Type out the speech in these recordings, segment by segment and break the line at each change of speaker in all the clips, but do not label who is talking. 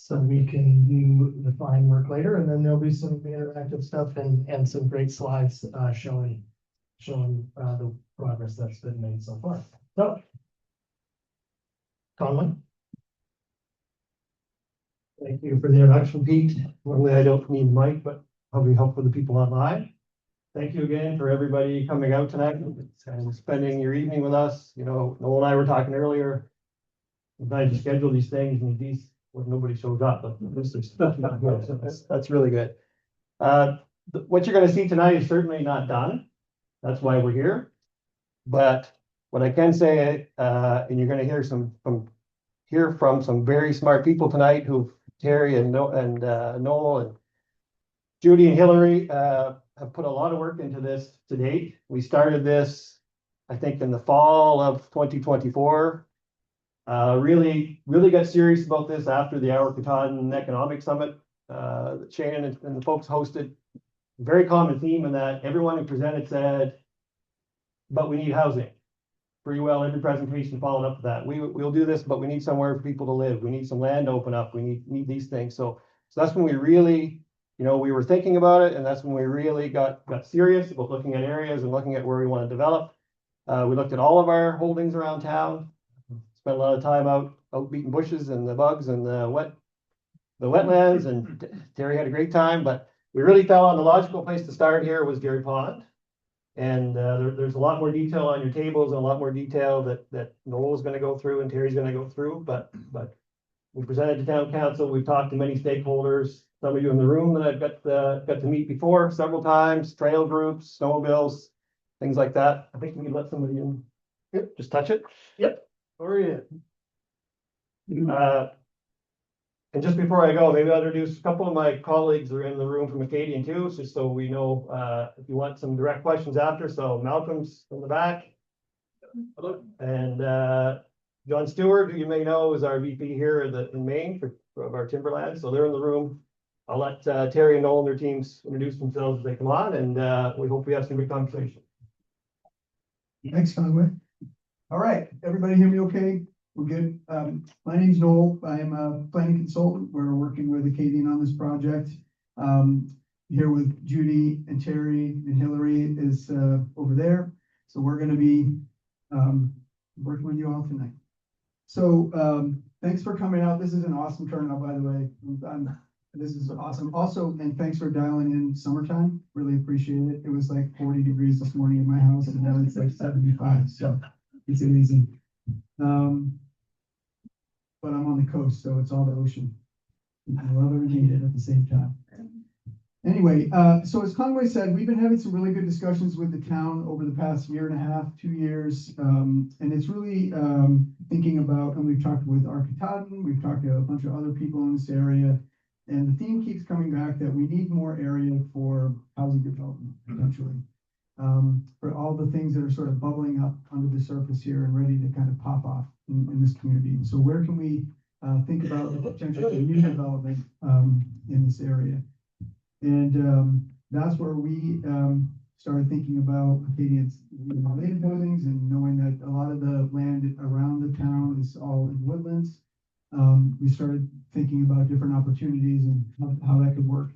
so we can do the fine work later, and then there'll be some interactive stuff and some great slides showing the progress that's been made so far. So, Conley. Thank you for the introduction, Pete. Normally I don't need Mike, but probably help for the people online. Thank you again for everybody coming out tonight and spending your evening with us. You know, Noel and I were talking earlier. Sometimes you schedule these things and these when nobody shows up, but this is that's really good. What you're going to see tonight is certainly not done. That's why we're here. But what I can say, and you're going to hear from some very smart people tonight, who Terry and Noel and Judy and Hillary have put a lot of work into this to date. We started this, I think, in the fall of 2024. Really got serious about this after the Acadian Economic Summit that Shannon and the folks hosted. Very common theme in that everyone who presented said, but we need housing. Pretty well every presentation followed up with that. We'll do this, but we need somewhere for people to live. We need some land to open up. We need these things. So that's when we really, we were thinking about it, and that's when we really got serious about looking at areas and looking at where we want to develop. We looked at all of our holdings around town. Spent a lot of time out beating bushes and the bugs and the wetlands, and Terry had a great time, but we really felt on the logical place to start here was Dairy Pond. And there's a lot more detail on your tables and a lot more detail that Noel's going to go through and Terry's going to go through, but we presented to town council. We've talked to many stakeholders, some of you in the room that I've got to meet before several times, trail groups, snowmobiles, things like that. I think we can let somebody in. Yep, just touch it. Yep. Or and just before I go, maybe I'll introduce a couple of my colleagues who are in the room from Acadian too, just so we know if you want some direct questions after. So Malcolm's in the back. Hello. And John Stewart, who you may know, is our VP here in Maine of our timberland. So they're in the room. I'll let Terry and Noel and their teams introduce themselves as they come on, and we hope we have some good conversation.
Thanks, Conway. All right, everybody hear me okay? We're good. My name's Noel. I am a planning consultant. We're working with Acadian on this project. Here with Judy and Terry and Hillary is over there. So we're going to be working with you all tonight. So thanks for coming out. This is an awesome turnout, by the way. This is awesome. Also, and thanks for dialing in summertime. Really appreciate it. It was like 40 degrees this morning in my house, and now it's like 75. So it's amazing. But I'm on the coast, so it's all the ocean. I love it and hate it at the same time. Anyway, so as Conway said, we've been having some really good discussions with the town over the past year and a half, 2 years. And it's really thinking about, and we've talked with Acadian, we've talked to a bunch of other people in this area. And the theme keeps coming back that we need more area for housing development, potentially. For all the things that are sort of bubbling up under the surface here and ready to kind of pop off in this community. So where can we think about the potential for new development in this area? And that's where we started thinking about Acadian's land buildings and knowing that a lot of the land around the town is all in woodlands. We started thinking about different opportunities and how that could work.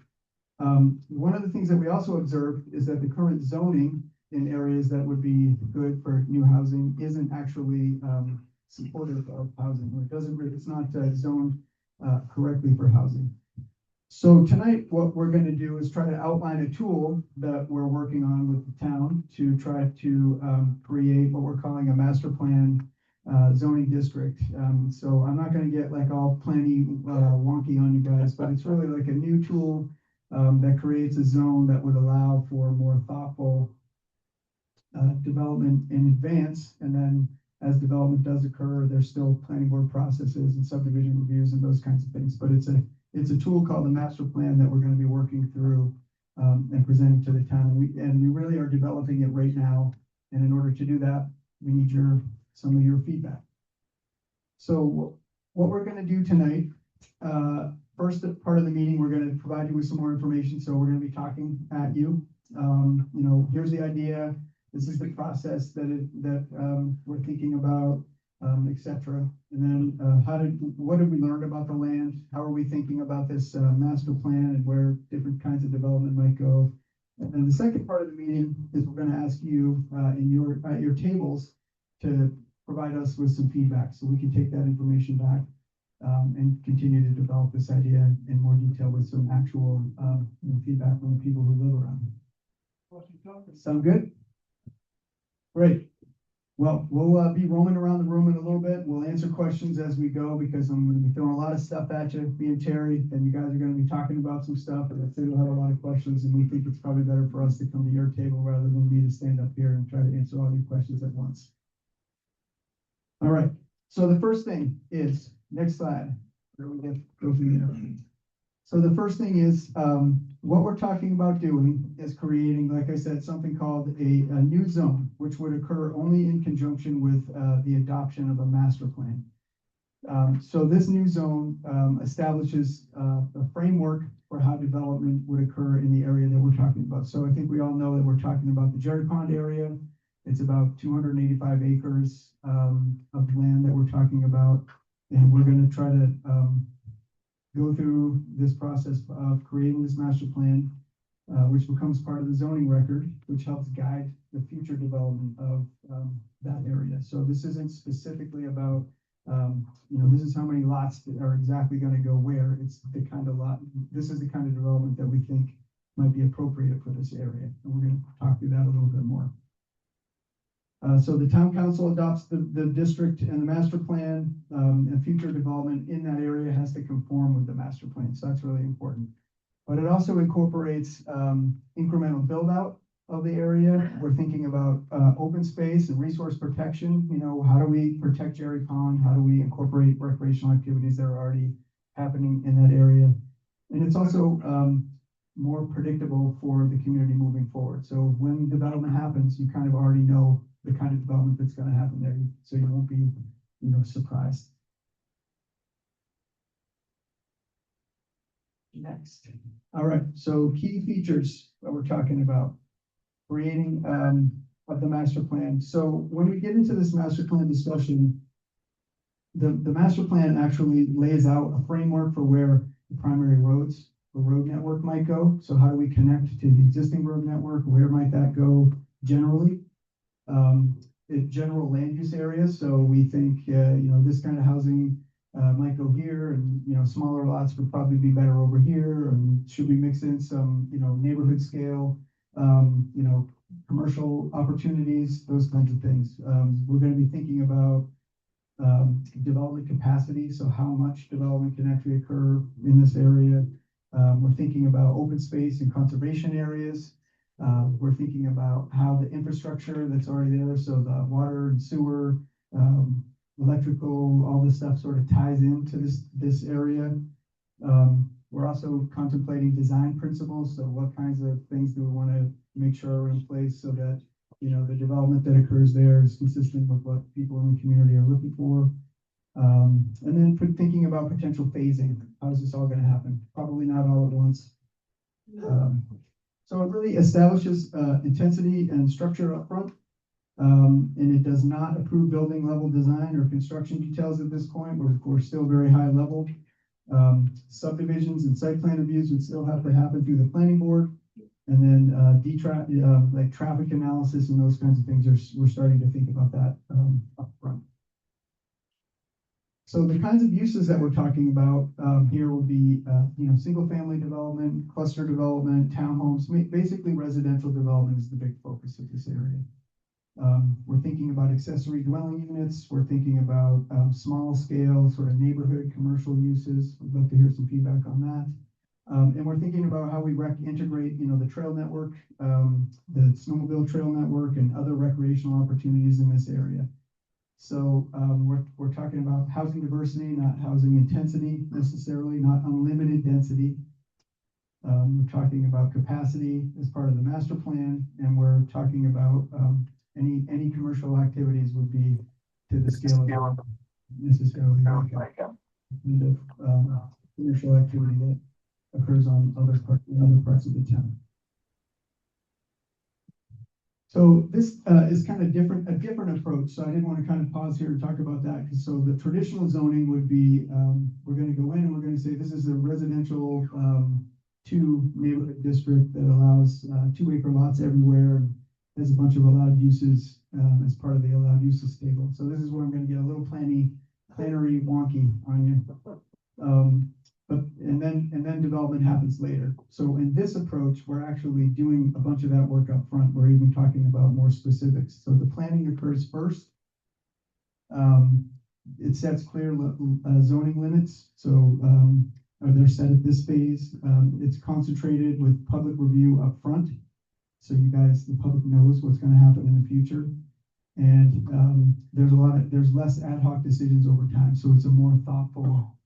One of the things that we also observed is that the current zoning in areas that would be good for new housing isn't actually supportive of housing, or it's not zoned correctly for housing. So tonight, what we're going to do is try to outline a tool that we're working on with the town to try to create what we're calling a master plan zoning district. So I'm not going to get like all planny wonky on you guys, but it's really like a new tool that creates a zone that would allow for more thoughtful development in advance. And then as development does occur, there's still planning board processes and subdivision reviews and those kinds of things. But it's a tool called the master plan that we're going to be working through and presenting to the town. And we really are developing it right now. And in order to do that, we need some of your feedback. So what we're going to do tonight, first part of the meeting, we're going to provide you with some more information. So we're going to be talking at you. Here's the idea. This is the process that we're thinking about. etc. And then what did we learn about the land? How are we thinking about this master plan and where different kinds of development might go? And then the second part of the meeting is we're going to ask you at your tables to provide us with some feedback so we can take that information back and continue to develop this idea in more detail with some actual feedback from the people who live around. Sound good? Great. Well, we'll be roaming around the room in a little bit. We'll answer questions as we go because I'm going to be throwing a lot of stuff at you, me and Terry, and you guys are going to be talking about some stuff. And I think we'll have a lot of questions, and we think it's probably better for us to come to your table rather than me to stand up here and try to answer all your questions at once. All right. So the first thing is, next slide. Where we go from there. So the first thing is, what we're talking about doing is creating, like I said, something called a new zone, which would occur only in conjunction with the adoption of a master plan. So this new zone establishes a framework for how development would occur in the area that we're talking about. So I think we all know that we're talking about the Jerry Pond area. It's about 285 acres of land that we're talking about. And we're going to try to go through this process of creating this master plan, which becomes part of the zoning record, which helps guide the future development of that area. So this isn't specifically about, this is how many lots that are exactly going to go where. It's the kind of lot, this is the kind of development that we think might be appropriate for this area. And we're going to talk through that a little bit more. So the town council adopts the district and the master plan, and future development in that area has to conform with the master plan. So that's really important. But it also incorporates incremental build out of the area. We're thinking about open space and resource protection. How do we protect Jerry Pond? How do we incorporate recreational activities that are already happening in that area? And it's also more predictable for the community moving forward. So when development happens, you kind of already know the kind of development that's going to happen there, so you won't be, surprised. Next. All right, so key features that we're talking about, creating of the master plan. So when we get into this master plan discussion, the master plan actually lays out a framework for where the primary roads, the road network might go. So how do we connect to the existing road network? Where might that go generally? General land use areas. So we think, this kind of housing might go here, and smaller lots would probably be better over here. And should we mix in some, neighborhood scale, commercial opportunities, those kinds of things. We're going to be thinking about development capacity. So how much development can actually occur in this area? We're thinking about open space and conservation areas. We're thinking about how the infrastructure that's already there, so the water and sewer, electrical, all this stuff sort of ties into this area. We're also contemplating design principles. So what kinds of things do we want to make sure are in place so that, the development that occurs there is consistent with what people in the community are looking for. And then thinking about potential phasing. How is this all going to happen? Probably not all at once. So it really establishes intensity and structure up front, and it does not approve building level design or construction details at this point. We're still very high level. Subdivisions and site plan reviews would still have to happen through the planning board, and then like traffic analysis and those kinds of things. We're starting to think about that up front. So the kinds of uses that we're talking about here will be, single family development, cluster development, townhomes, basically residential development is the big focus of this area. We're thinking about accessory dwelling units. We're thinking about small scale sort of neighborhood commercial uses. I'd love to hear some feedback on that. And we're thinking about how we integrate, the trail network, the snowmobile trail network, and other recreational opportunities in this area. So we're talking about housing diversity, not housing intensity necessarily, not unlimited density. We're talking about capacity as part of the master plan, and we're talking about any commercial activities would be to the scale of necessarily like commercial activity that occurs on other parts of the town. So this is kind of different, a different approach. So I did want to kind of pause here and talk about that. Because so the traditional zoning would be, we're going to go in and we're going to say this is a residential two neighborhood district that allows 2-acre lots everywhere. Has a bunch of allowed uses as part of the allowed uses table. So this is where I'm going to get a little plannery wonky on you. And then development happens later. So in this approach, we're actually doing a bunch of that work up front. We're even talking about more specifics. So the planning occurs first. It sets clear zoning limits. So they're set at this phase. It's concentrated with public review up front. So you guys, the public knows what's going to happen in the future. And there's less ad hoc decisions over time. So it's a more thoughtful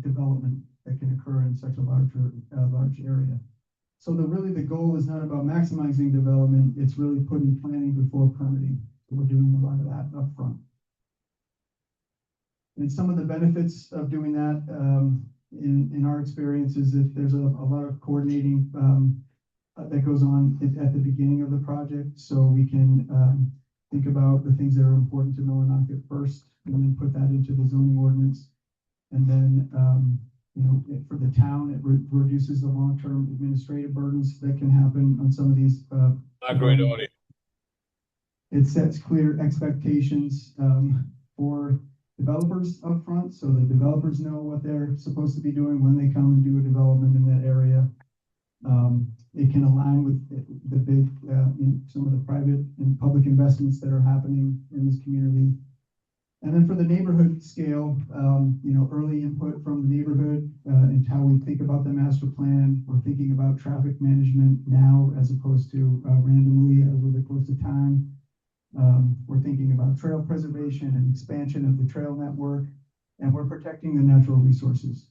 development that can occur in such a large area. So the goal is not about maximizing development, it's really putting planning before permitting. So we're doing a lot of that up front. And some of the benefits of doing that in our experience is that there's a lot of coordinating that goes on at the beginning of the project. So we can think about the things that are important to Millinocket first, and then put that into the zoning ordinance. And then, for the town, it reduces the long-term administrative burdens that can happen on some of these.
Not great audio.
It sets clear expectations for developers up front, so the developers know what they're supposed to be doing when they come and do a development in that area. It can align with the big, some of the private and public investments that are happening in this community. And then for the neighborhood scale, early input from the neighborhood and how we think about the master plan. We're thinking about traffic management now as opposed to randomly over the course of time. We're thinking about trail preservation and expansion of the trail network, and we're protecting the natural resources,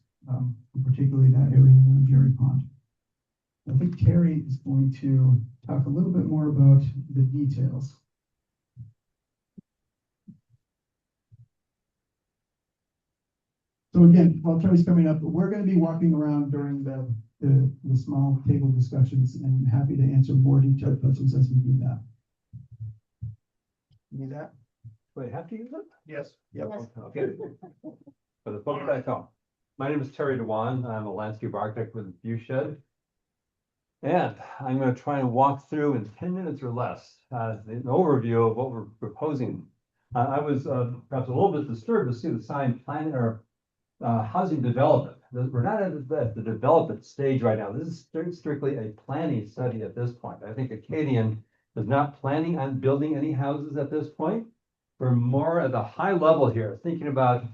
particularly that area around Jerry Pond. I think Terry is going to talk a little bit more about the details. So again, while Terry's coming up, we're going to be walking around during the small table discussions, and happy to answer more detailed questions as we do that. Need that?
Do I have to use it?
Yes.
Yep.
Okay. For the folks back home, my name is Terry Dewan. I'm a landscape architect with Viewshed. And I'm going to try and walk through in 10 minutes or less an overview of what we're proposing. I was perhaps a little bit disturbed to see the sign plan or housing development. We're not at the development stage right now. This is strictly a planning study at this point. I think Acadian is not planning on building any houses at this point. We're more at the high level here, thinking about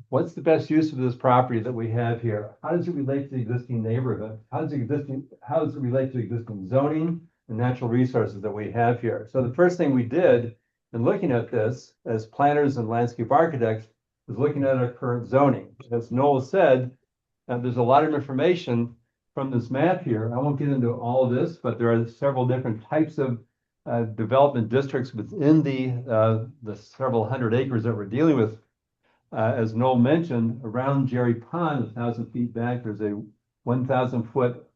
what's the best use of this property that we have here? How does it relate to the existing neighborhood? How does it relate to existing zoning and natural resources that we have here? So the first thing we did in looking at this as planners and landscape architects is looking at our current zoning. As Noel said, there's a lot of information from this map here. I won't get into all of this, but there are several different types of development districts within the several hundred acres that we're dealing with. As Noel mentioned, around Jerry Pond, 1,000 feet back, there's a 1,000-foot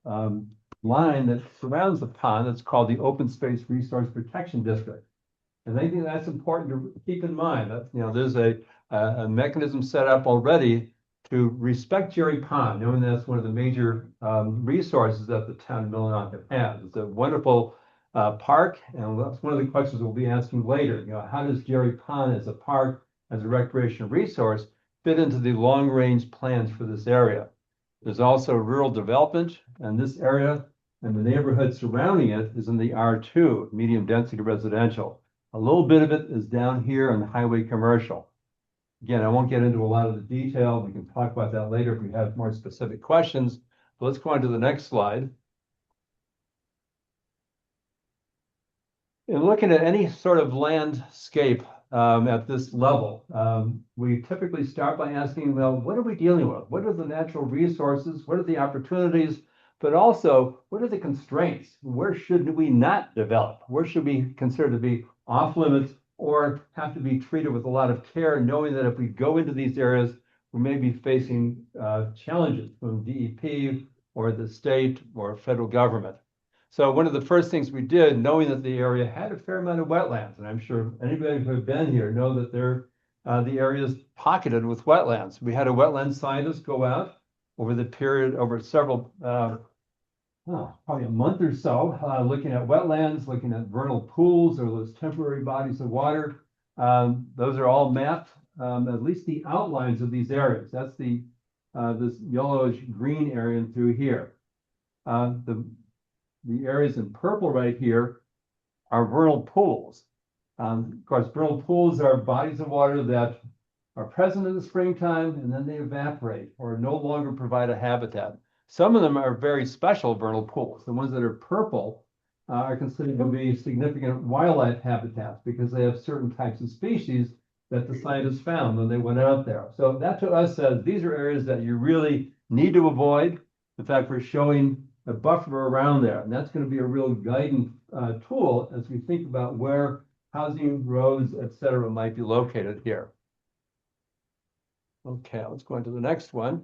line that surrounds the pond. That's called the Open Space Resource Protection District. And I think that's important to keep in mind. That, there's a mechanism set up already to respect Jerry Pond, knowing that's one of the major resources that the town of Millinocket has. It's a wonderful park, and that's one of the questions we'll be asking later. How does Jerry Pond as a park, as a recreation resource, fit into the long-range plans for this area? There's also rural development, and this area and the neighborhood surrounding it is in the R2, medium density residential. A little bit of it is down here in the highway commercial. Again, I won't get into a lot of the detail. We can talk about that later if we have more specific questions. But let's go on to the next slide. In looking at any sort of landscape at this level, we typically start by asking, well, what are we dealing with? What are the natural resources? What are the opportunities? But also, what are the constraints? Where should we not develop? Where should we consider to be off limits or have to be treated with a lot of care, knowing that if we go into these areas, we may be facing challenges from DEP or the state or federal government. So one of the first things we did, knowing that the area had a fair amount of wetlands, and I'm sure anybody who have been here know that the area is pocketed with wetlands. We had a wetland scientist go out over several, probably a month or so, looking at wetlands, looking at vernal pools or those temporary bodies of water. Those are all mapped, at least the outlines of these areas. That's this yellowish green area through here. The areas in purple right here are vernal pools. Of course, vernal pools are bodies of water that are present in the springtime and then they evaporate or no longer provide a habitat. Some of them are very special vernal pools. The ones that are purple are considered to be significant wildlife habitats because they have certain types of species that the scientists found when they went out there. So that to us says these are areas that you really need to avoid. In fact, we're showing a buffer around there, and that's going to be a real guiding tool as we think about where housing, roads, et cetera, might be located here. Okay, let's go on to the next one.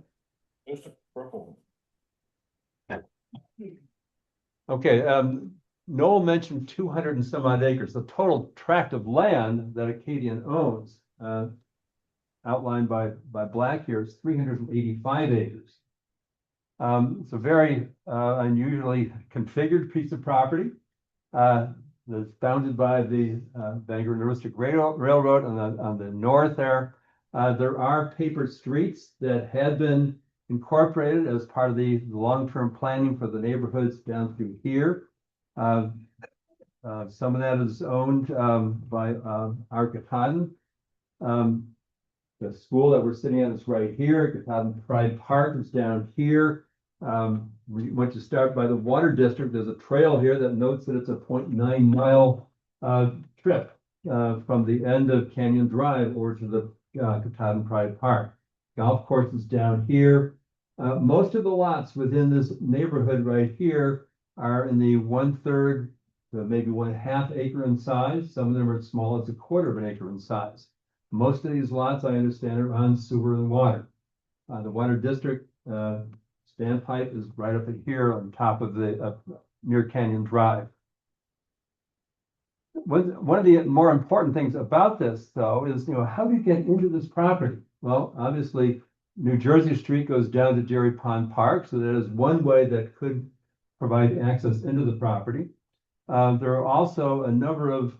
Just a purple.
Okay, Noel mentioned 200 and some odd acres. The total tract of land that Acadian owns, outlined by black here, is 385 acres. It's a very unusually configured piece of property that's bounded by the Bangor and Aroostook Railroad on the north there. There are paper streets that had been incorporated as part of the long-term planning for the neighborhoods down through here. Some of that is owned by Acadian. The school that we're sitting at is right here. Acadian Pride Park is down here. We went to start by the water district. There's a trail here that notes that it's a 0.9 mile trip from the end of Canyon Drive over to the Acadian Pride Park. Golf course is down here. Most of the lots within this neighborhood right here are in the 1/3 to maybe 1/2 acre in size. Some of them are as small as 1/4 of an acre in size. Most of these lots, I understand, are on sewer and water. The water district standpipe is right up in here on top of the near Canyon Drive. One of the more important things about this, though, is how do you get into this property? Well, obviously, New Jersey Street goes down to Dairy Pond Park, so that is one way that could provide access into the property. There are also a number of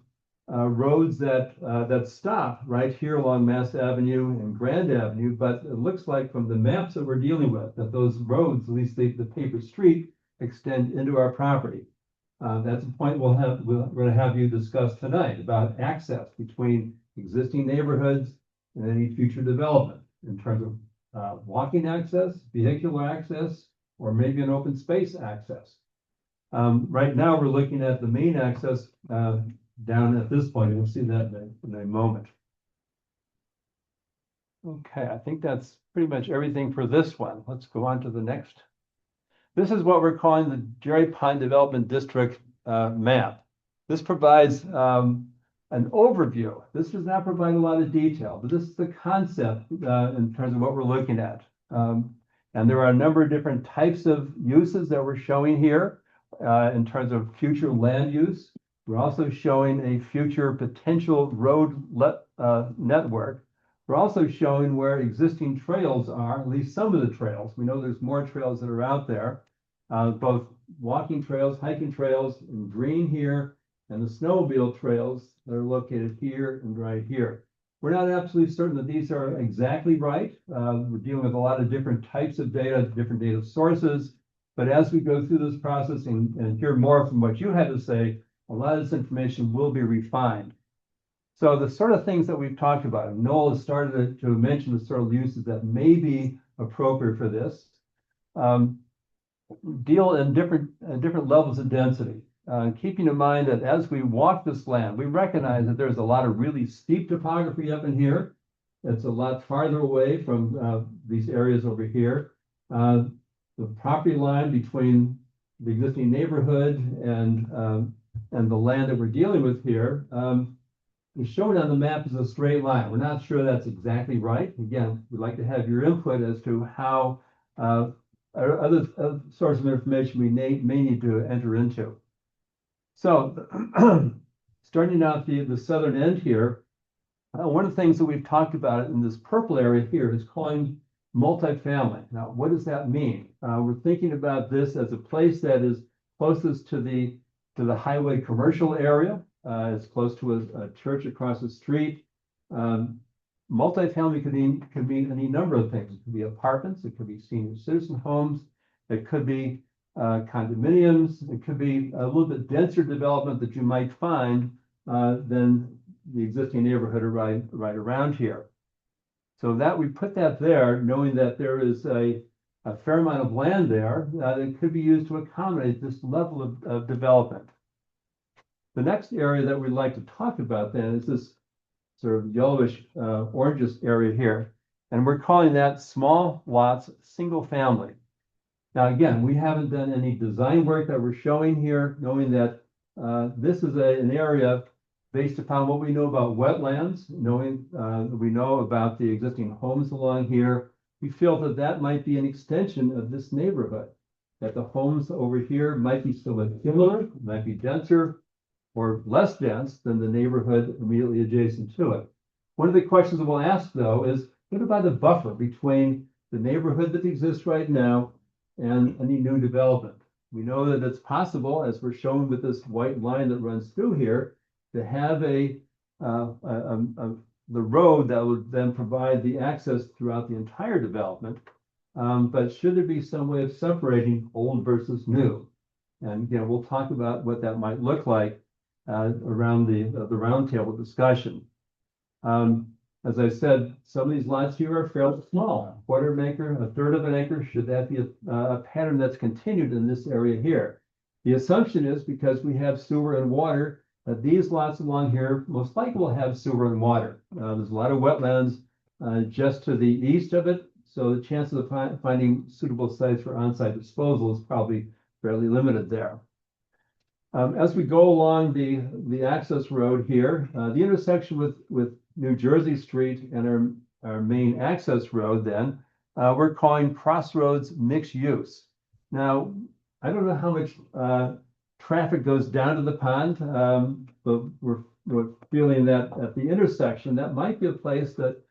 roads that stop right here along Mass Avenue and Grand Avenue, but it looks like from the maps that we're dealing with that those roads, at least the paper street, extend into our property. That's a point we're going to have you discuss tonight about access between existing neighborhoods and any future development in terms of walking access, vehicular access, or maybe an open space access. Right now, we're looking at the main access down at this point. We'll see that in a moment. Okay, I think that's pretty much everything for this one. Let's go on to the next. This is what we're calling the Dairy Pond Development District map. This provides an overview. This does not provide a lot of detail, but this is the concept in terms of what we're looking at. And there are a number of different types of uses that we're showing here in terms of future land use. We're also showing a future potential road network. We're also showing where existing trails are, at least some of the trails. We know there's more trails that are out there, both walking trails, hiking trails in green here, and the snowmobile trails that are located here and right here. We're not absolutely certain that these are exactly right. We're dealing with a lot of different types of data, different data sources. But as we go through this process and hear more from what you had to say, a lot of this information will be refined. So the sort of things that we've talked about, and Noel has started to mention the sort of uses that may be appropriate for this, deal in different levels of density. Keeping in mind that as we walk this land, we recognize that there's a lot of really steep topography up in here. It's a lot farther away from these areas over here. The property line between the existing neighborhood and the land that we're dealing with here is shown on the map as a straight line. We're not sure that's exactly right. Again, we'd like to have your input as to how or other source of information we may need to enter into. So starting out the southern end here, one of the things that we've talked about in this purple area here is calling multifamily. Now, what does that mean? We're thinking about this as a place that is closest to the highway commercial area. It's close to a church across the street. Multifamily could mean any number of things. It could be apartments, it could be senior citizen homes, it could be condominiums, it could be a little bit denser development that you might find than the existing neighborhood right around here. So that we put that there, knowing that there is a fair amount of land there that could be used to accommodate this level of development. The next area that we'd like to talk about then is this sort of yellowish orangish area here. And we're calling that small lots, single family. Now, again, we haven't done any design work that we're showing here, knowing that this is an area based upon what we know about wetlands, knowing we know about the existing homes along here. We feel that that might be an extension of this neighborhood, that the homes over here might be somewhat similar, might be denser, or less dense than the neighborhood immediately adjacent to it. One of the questions that we'll ask, though, is what about the buffer between the neighborhood that exists right now and any new development? We know that it's possible, as we're shown with this white line that runs through here, to have the road that would then provide the access throughout the entire development. But should there be some way of separating old versus new? And again, we'll talk about what that might look like around the roundtable discussion. As I said, some of these lots here are fairly small, quarter of an acre, a third of an acre. Should that be a pattern that's continued in this area here? The assumption is because we have sewer and water, that these lots along here most likely will have sewer and water. There's a lot of wetlands just to the east of it, so the chances of finding suitable sites for on-site disposal is probably fairly limited there. As we go along the access road here, the intersection with New Jersey Street and our main access road then, we're calling Crossroads Mixed Use. Now, I don't know how much traffic goes down to the pond, but we're feeling that at the intersection, that might be a place that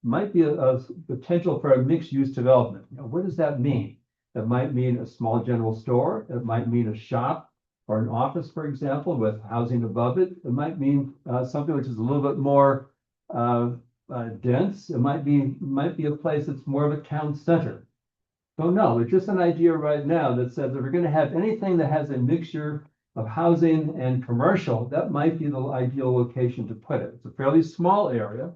might be a potential for a mixed-use development. You know, what does that mean? That might mean a small general store. It might mean a shop or an office, for example, with housing above it. It might mean something which is a little bit more dense. It might be a place that's more of a town center. So no, it's just an idea right now that says if we're going to have anything that has a mixture of housing and commercial, that might be the ideal location to put it. It's a fairly small area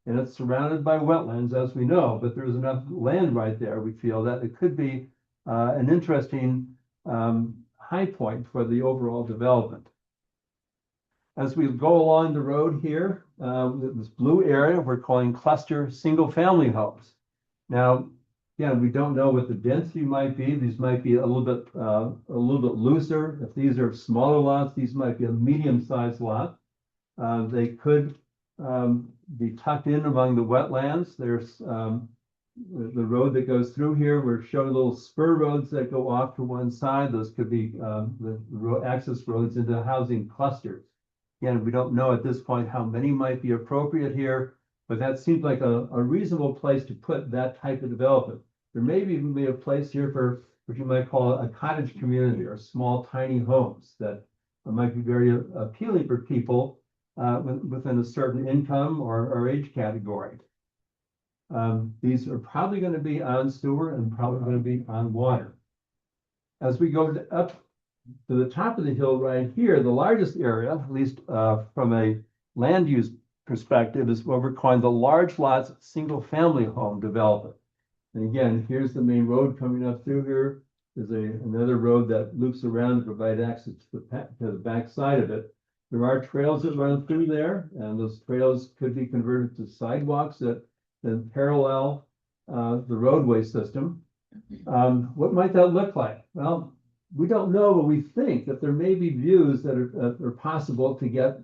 and it's surrounded by wetlands, as we know, but there's enough land right there, we feel, that it could be an interesting high point for the overall development. As we go along the road here, this blue area we're calling cluster single family homes. Now, again, we don't know what the density might be. These might be a little bit looser. If these are smaller lots, these might be a medium-sized lot. They could be tucked in among the wetlands. There's the road that goes through here. We're showing little spur roads that go off to one side. Those could be the access roads into housing clusters. Again, we don't know at this point how many might be appropriate here, but that seems like a reasonable place to put that type of development. There may even be a place here for what you might call a cottage community or small tiny homes that might be very appealing for people within a certain income or age category. These are probably going to be on sewer and probably going to be on water. As we go up to the top of the hill right here, the largest area, at least from a land use perspective, is what we're calling the large lots single family home development. And again, here's the main road coming up through here. There's another road that loops around to provide access to the back side of it. There are trails that run through there, and those trails could be converted to sidewalks that then parallel the roadway system. What might that look like? Well, we don't know, but we think that there may be views that are possible to get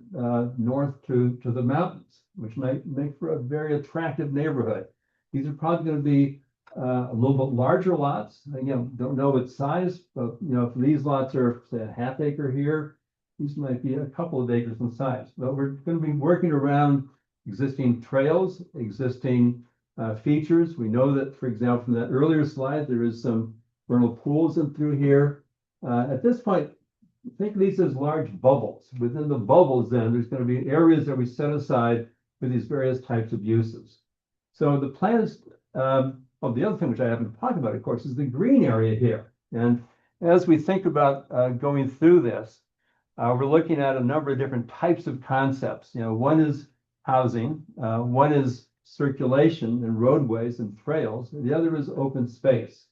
north to the mountains, which might make for a very attractive neighborhood. These are probably going to be a little bit larger lots. Again, don't know what size, but if these lots are say a half acre here, these might be a couple of acres in size. But we're going to be working around existing trails, existing features. We know that, for example, from that earlier slide, there is some vernal pools in through here. At this point, think of these as large bubbles. Within the bubbles, then, there's going to be areas that we set aside for these various types of uses. So the plan is, the other thing which I haven't talked about, of course, is the green area here. And as we think about going through this, we're looking at a number of different types of concepts. One is housing, one is circulation and roadways and trails, and the other is open space.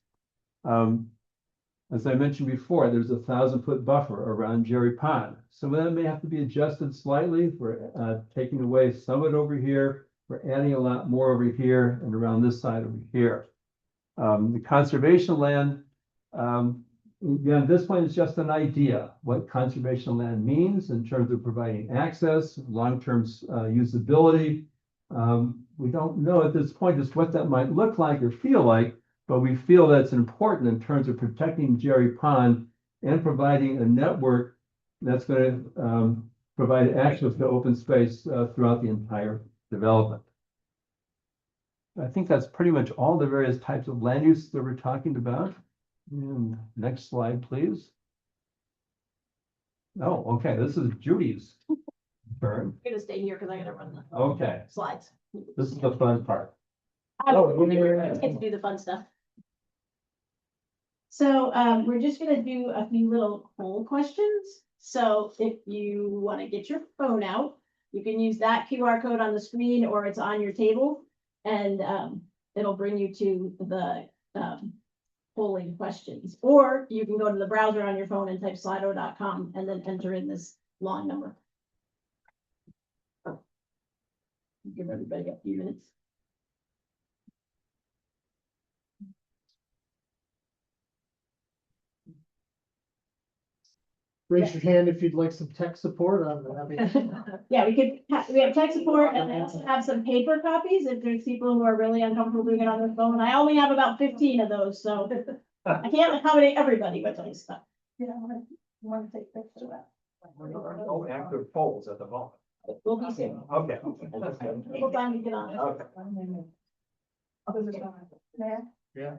As I mentioned before, there's a 1,000-foot buffer around Jerry Pond. Some of that may have to be adjusted slightly. We're taking away some of it over here. We're adding a lot more over here and around this side over here. The conservation land, again, at this point, it's just an idea what conservation land means in terms of providing access, long-term usability. We don't know at this point just what that might look like or feel like, but we feel that's important in terms of protecting Jerry Pond and providing a network that's going to provide access to open space throughout the entire development. I think that's pretty much all the various types of land use that we're talking about. And next slide, please. Oh, okay, this is Judy's turn.
I'm gonna stay here because I gotta run the
Okay,
slides.
this is the fun part.
Let's get to do the fun stuff. So we're just gonna do a few little poll questions. So if you want to get your phone out, you can use that QR code on the screen or it's on your table. And it'll bring you to the polling questions. Or you can go to the browser on your phone and type slido.com and then enter in this long number. Give everybody a few minutes.
Raise your hand if you'd like some tech support on that.
Yeah, we have tech support and I also have some paper copies if there's people who are really uncomfortable doing it on their phone. I only have about 15 of those, so I can't accommodate everybody with those stuff. You want to take pictures of that?
No active polls at the moment.
We'll be soon.
Okay.
We'll time to get on it.
Okay.
Yeah.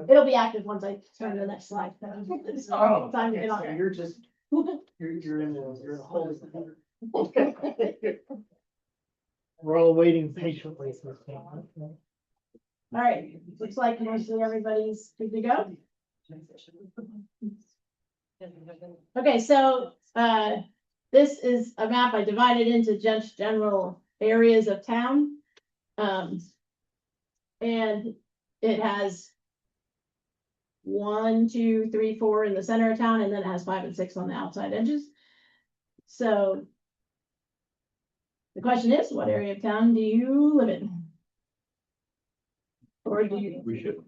It'll be active once I turn to the next slide.
Oh,
Time to get on
so
it.
you're just, you're in a hole. We're all waiting patiently for this thing.
All right, looks like mostly everybody's good to go. Okay, so this is a map I divided into just general areas of town. And it has 1, 2, 3, 4 in the center of town, and then it has 5 and 6 on the outside edges. So the question is, what area of town do you live in? Or do you?
We should.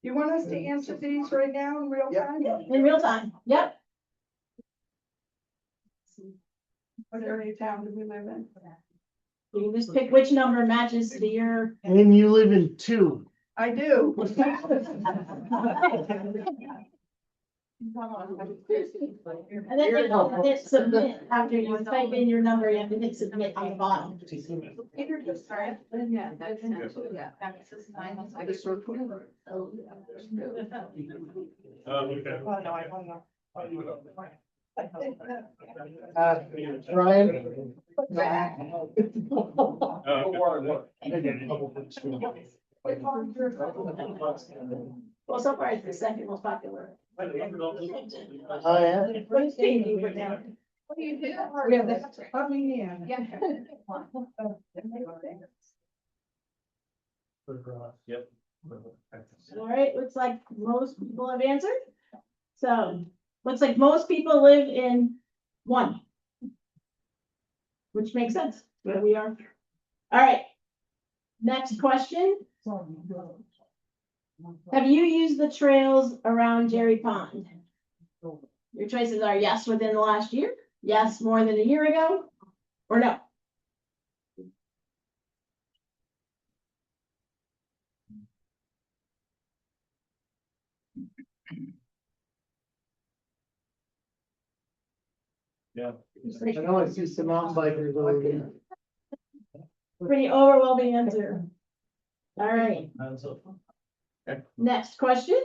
You want us to answer these right now in real time?
In real time, yep.
What area of town do we live in?
You can just pick which number matches to your.
And you live in 2.
I do.
And then you hit submit after you type in your number, you have to hit submit on the bottom.
Ryan?
Well, so far it's the second most popular.
Oh, yeah.
What is changing right now?
What do you do? We have this coming in.
Yep.
All right, looks like most people have answered. So, looks like most people live in 1. Which makes sense, where we are. All right. Next question. Have you used the trails around Jerry Pond? Your choices are yes, within the last year, yes, more than a year ago, Or no?
Yeah.
I know I see some mountain bikers over here.
Pretty overwhelming answer. All right, next question.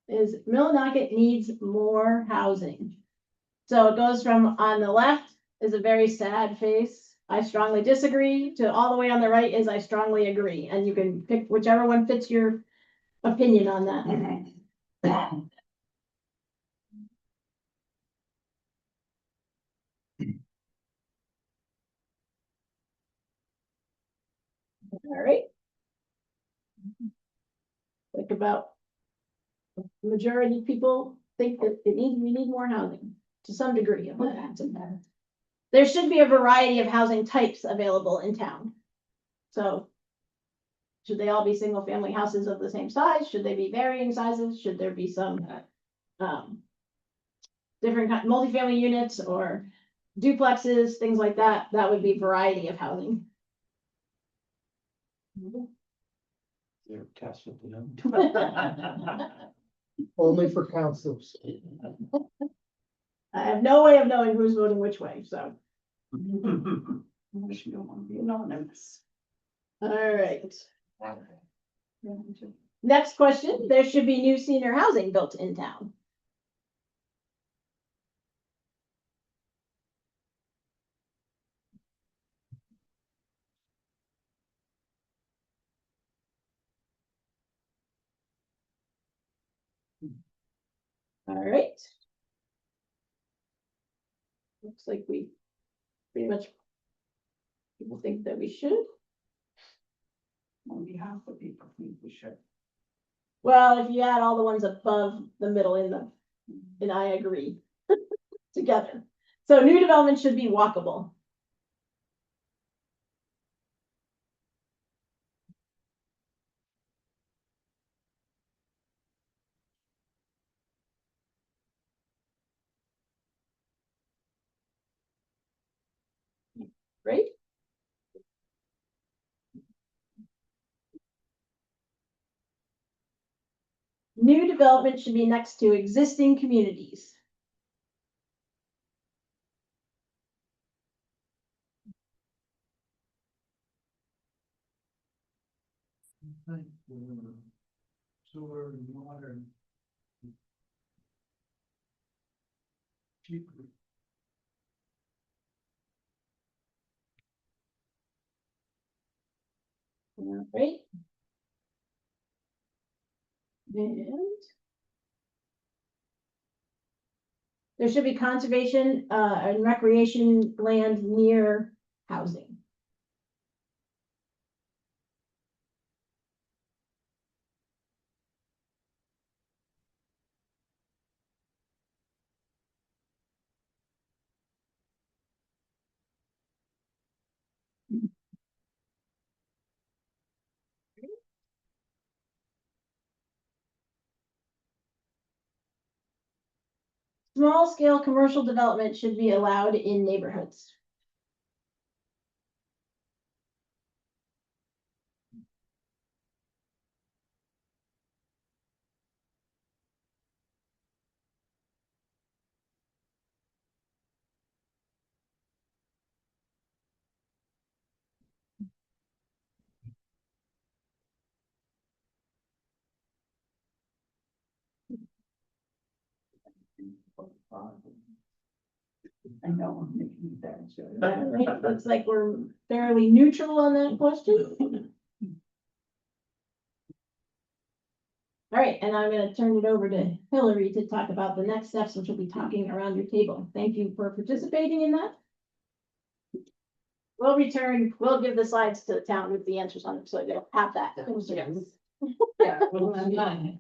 Is Millinocket needs more housing? So it goes from on the left is a very sad face, I strongly disagree, to all the way on the right is I strongly agree, and you can pick whichever one fits your opinion on that. All right. Think about the majority of people think that we need more housing to some degree. There should be a variety of housing types available in town. So should they all be single family houses of the same size? Should they be varying sizes? Should there be some different multifamily units or duplexes, things like that? That would be variety of housing.
They're testing them.
Only for councils.
I have no way of knowing who's voting which way, so.
Unless you don't want to be anonymous.
All right. Next question, there should be new senior housing built in town. All right. Looks like we pretty much, people think that we should.
On behalf of people, think we should.
Well, if you add all the ones above the middle and I agree together. So new development should be walkable. Right? New development should be next to existing communities.
Sewer and water. Cheap.
All right. And there should be conservation and recreation land near housing. Small scale commercial development should be allowed in neighborhoods.
I know I'm making that.
All right, looks like we're fairly neutral on that question. All right, and I'm gonna turn it over to Hillary to talk about the next steps, which will be talking around your table. Thank you for participating in that. We'll return, we'll give the slides to the town with the answers on them, so they'll have that.
Yeah, well, I'm done.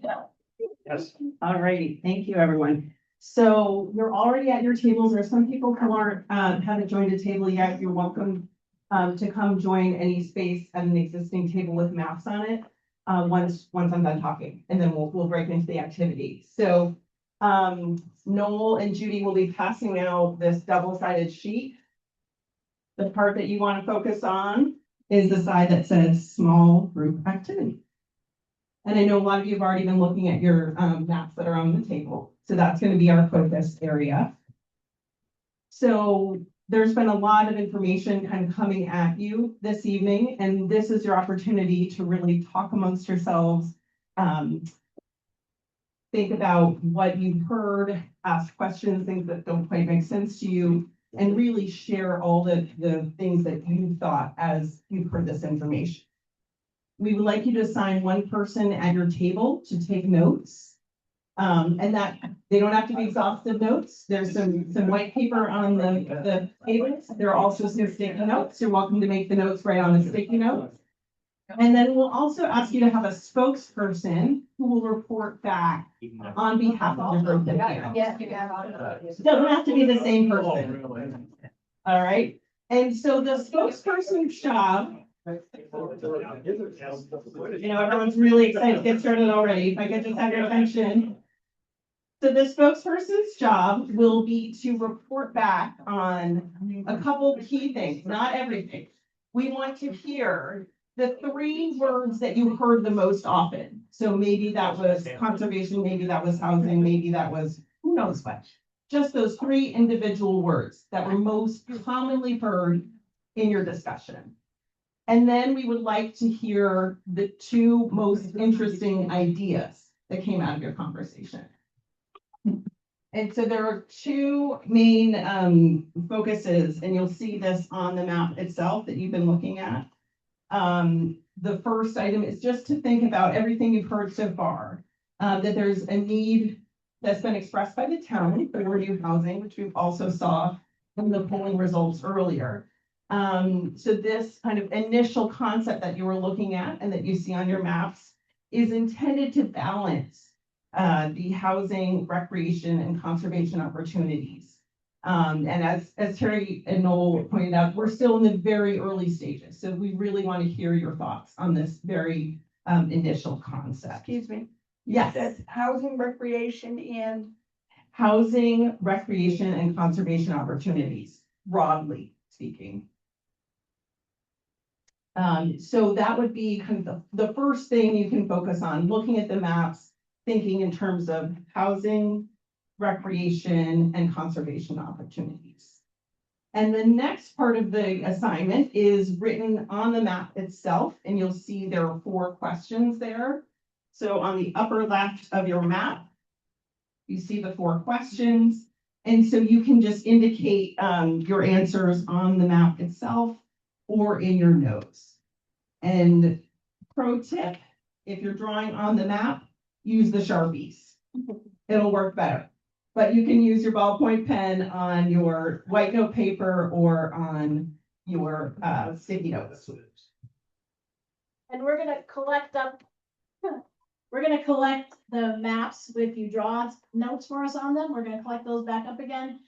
Yes.
All righty, thank you, everyone. So you're already at your tables. There are some people who aren't, haven't joined a table yet. You're welcome to come join any space at an existing table with maps on it. Once I'm done talking, and then we'll break into the activity. So Noel and Judy will be passing out this double-sided sheet. The part that you want to focus on is the side that says small group activity. And I know a lot of you have already been looking at your maps that are on the table. So that's going to be our focus area. So there's been a lot of information kind of coming at you this evening, and this is your opportunity to really talk amongst yourselves. Think about what you've heard, ask questions, things that don't quite make sense to you, and really share all the things that you thought as you've heard this information. We would like you to assign one person at your table to take notes. And that they don't have to be exhaustive notes. There's some white paper on the tables. There are also some sticky notes. You're welcome to make the notes right on the sticky notes. And then we'll also ask you to have a spokesperson who will report back on behalf of the group. Doesn't have to be the same person. All right. And so the spokesperson's job, everyone's really excited to get started already. If I could just have your attention. So the spokesperson's job will be to report back on a couple key things, not everything. We want to hear the 3 words that you heard the most often. So maybe that was conservation, maybe that was housing, maybe that was who knows what. Just those 3 individual words that were most commonly heard in your discussion. And then we would like to hear the 2 most interesting ideas that came out of your conversation. And so there are 2 main focuses, and you'll see this on the map itself that you've been looking at. The first item is just to think about everything you've heard so far, that there's a need that's been expressed by the town for new housing, which we've also saw in the polling results earlier. So this kind of initial concept that you were looking at and that you see on your maps is intended to balance the housing, recreation, and conservation opportunities. And as Terry and Noel pointed out, we're still in the very early stages. So we really want to hear your thoughts on this very initial concept.
Excuse me.
Yes.
That's housing, recreation, and
Housing, recreation, and conservation opportunities, broadly speaking. So that would be kind of the first thing you can focus on, looking at the maps, thinking in terms of housing, recreation, and conservation opportunities. And the next part of the assignment is written on the map itself, and you'll see there are 4 questions there. So on the upper left of your map, you see the 4 questions. And so you can just indicate your answers on the map itself or in your notes. And pro tip, if you're drawing on the map, use the Sharpies. It'll work better. But you can use your ballpoint pen on your white note paper or on your sticky notes.
And we're gonna collect the maps with you draw notes for us on them. We're gonna collect those back up again.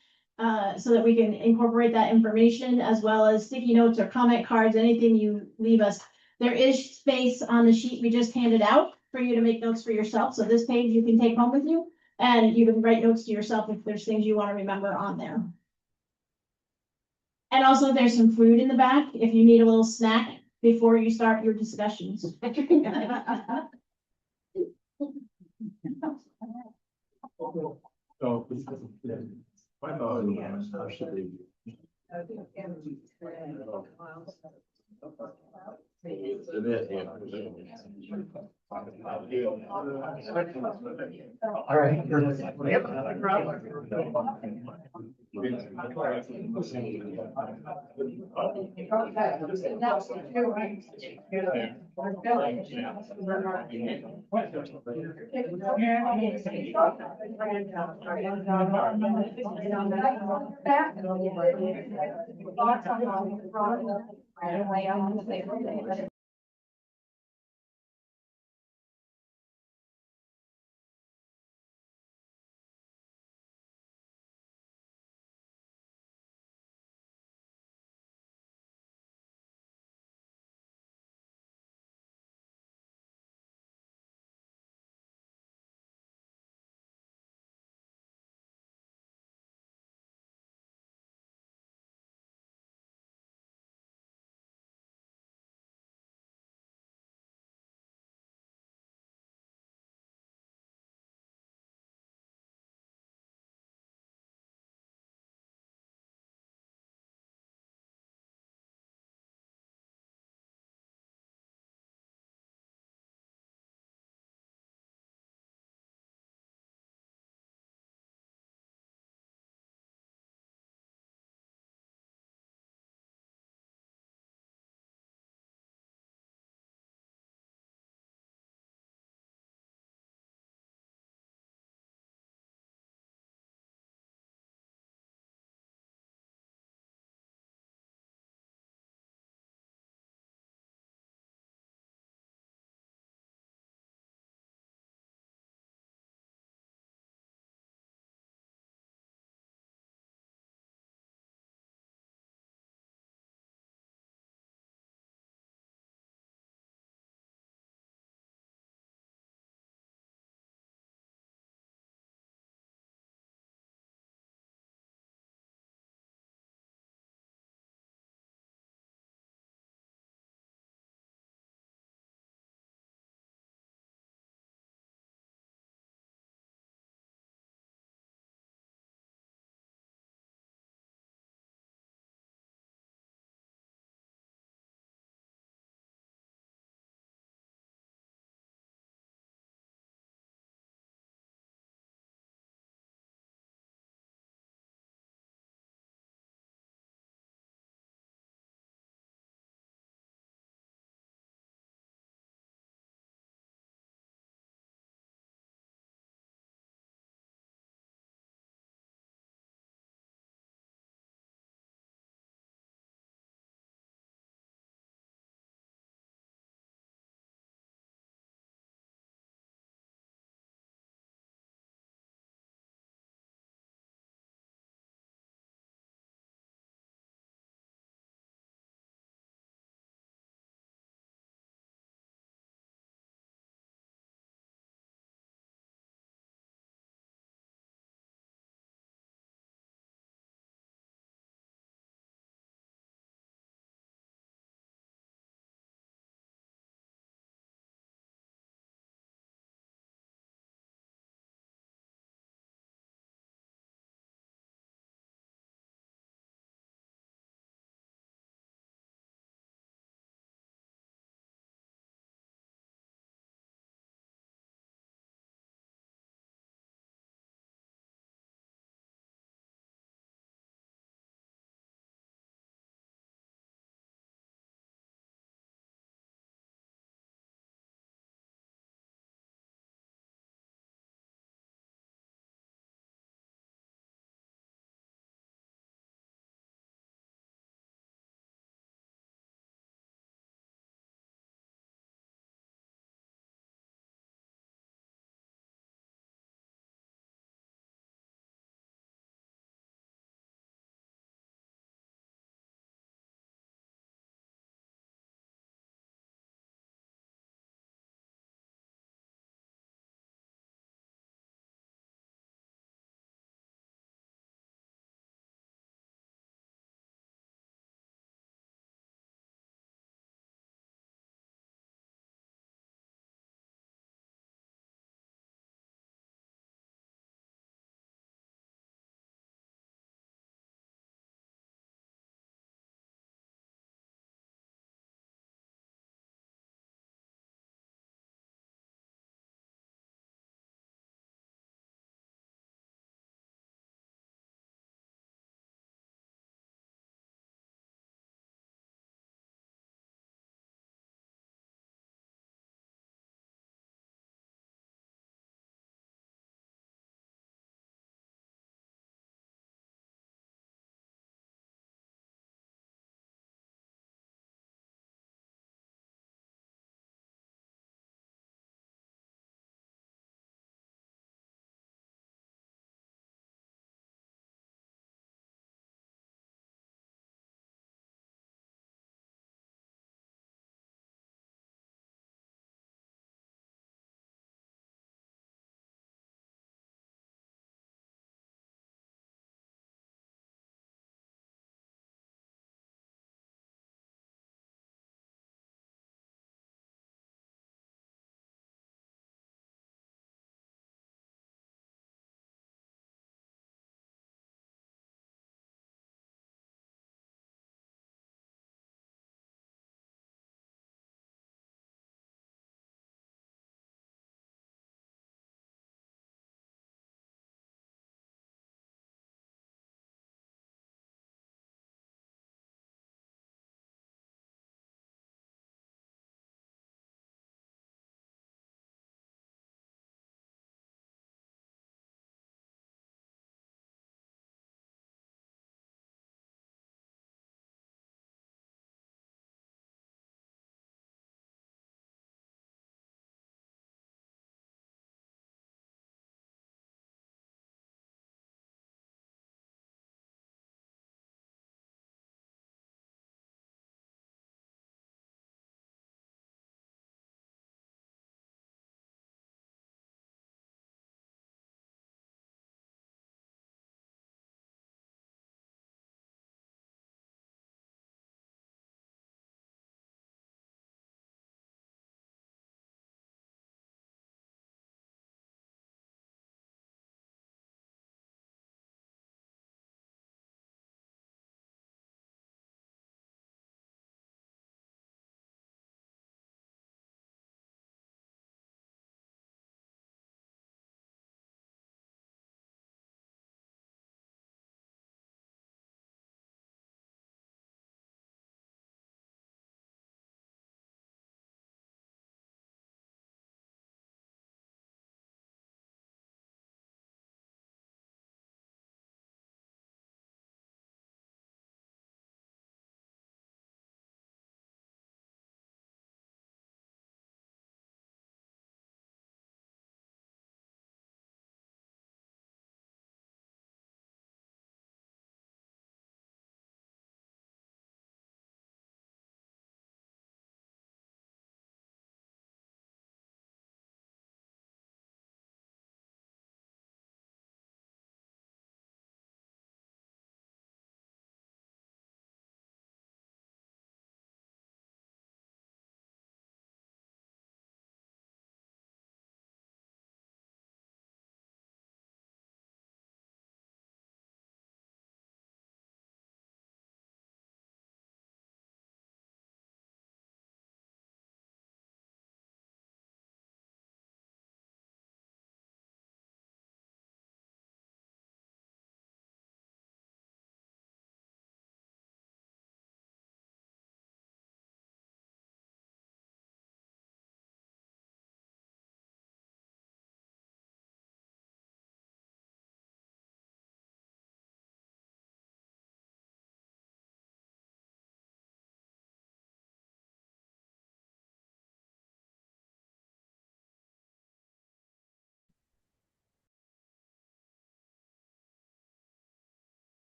So that we can incorporate that information as well as sticky notes or comment cards, anything you leave us. There is space on the sheet we just handed out for you to make notes for yourself. So this page you can take home with you and you can write notes to yourself if there's things you want to remember on there. And also there's some food in the back if you need a little snack before you start your discussions.
All right.
Yep.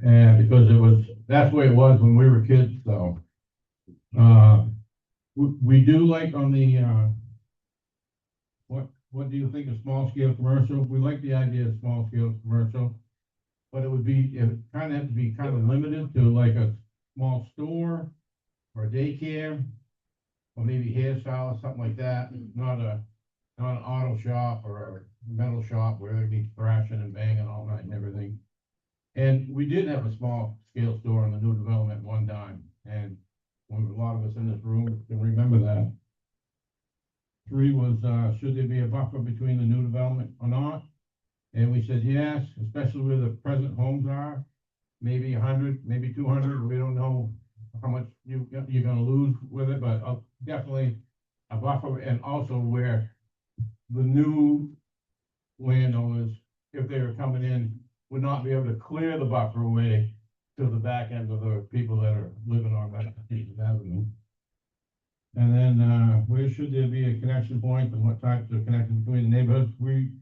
And because that's the way it was when we were kids, so. We do like on the, what do you think of small scale commercial? We like the idea of small scale commercial. But it would kind of have to be kind of limited to like a small store or a daycare. Or maybe hairstyle or something like that, not an auto shop or a metal shop where there'd be thrashing and banging all night and everything. And we did have a small scale store in the new development one time, and a lot of us in this room can remember that. 3 was, should there be a buffer between the new development or not? And we said yes, especially where the present homes are, maybe 100, maybe 200, we don't know how much you're gonna lose with it, but definitely a buffer, and also where the new landowners, if they were coming in, would not be able to clear the buffer away to the back end of the people that are living on that avenue. And then, where should there be a connection point and what types of connection between the neighborhoods? We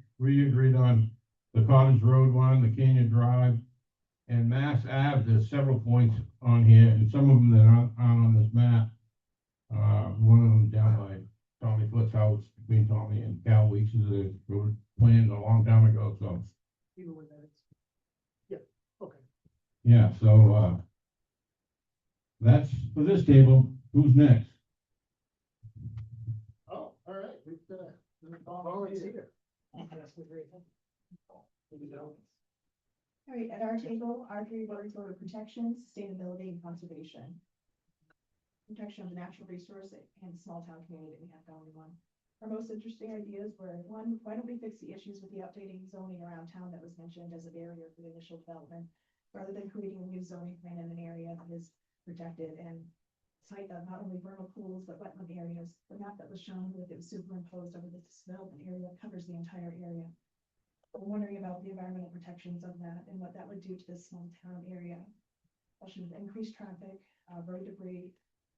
agreed on the Cottage Road one, the Canyon Drive, and Mass Ave. There's several points on here, and some of them that aren't on this map. One of them down by Tommy Foot's house, between Tommy and Cal Weeks, they were planned a long time ago, so.
Even with that, yeah, okay.
Yeah, so, that's for this table. Who's next?
Oh, all right, we've got volunteer. That's the great thing.
All right, at our table, our 3 words were protection, sustainability, and conservation. Protection of the natural resource and small town community that we have going on. Our most interesting ideas were, 1, why don't we fix the issues with the updating zoning around town that was mentioned as a barrier for the initial development, rather than creating a new zoning plan in an area that is protected and site of not only vernal pools, but wetland areas. The map that was shown with it was superimposed over this development area covers the entire area. We're wondering about the environmental protections of that and what that would do to this small town area. Especially with increased traffic, road debris,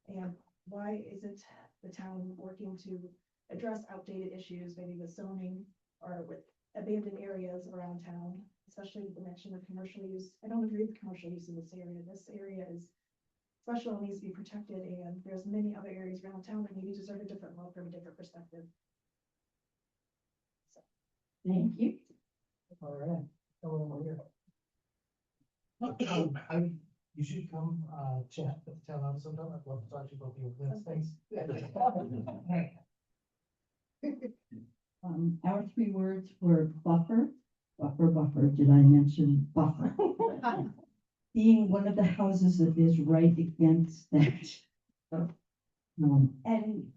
and why isn't the town working to address outdated issues, maybe with zoning or with abandoned areas around town, especially with the mention of commercial use. I don't agree with commercial use in this area. This area is special and needs to be protected, and there's many other areas around town that maybe deserve a different look from a different perspective.
Thank you.
All right. Hello, here. You should come, chat at the town office sometime. I'd love to talk to you about the things.
Our 3 words were buffer, buffer. Did I mention buffer? Being one of the houses that is right against that. And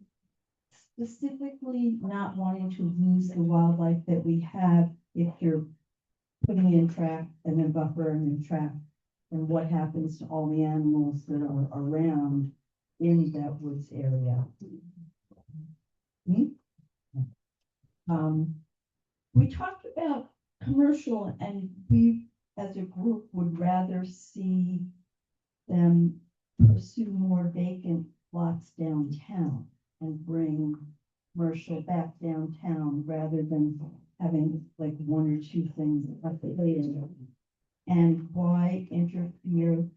specifically not wanting to lose the wildlife that we have if you're putting in trap and then buffer and then trap. And what happens to all the animals that are around in that woods area. We talked about commercial, and we as a group would rather see them pursue more vacant lots downtown and bring commercial back downtown rather than having like 1 or 2 things at the later. And why interfere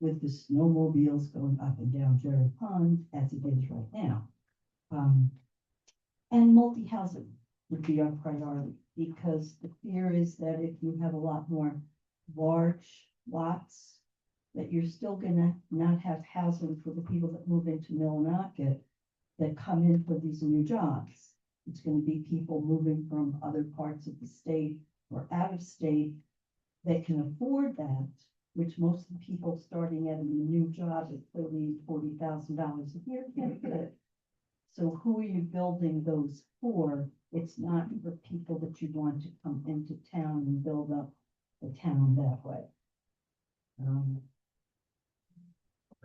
with the snowmobiles going up and down Jerry Pond as it is right now? And multi-housing would be our priority, because the fear is that if you have a lot more large lots, that you're still gonna not have housing for the people that move into Millinocket that come in for these new jobs. It's gonna be people moving from other parts of the state or out of state that can afford that, which most of the people starting at a new job at $30,000-$40,000 a year can't get. So who are you building those for? It's not for people that you want to come into town and build up the town that way.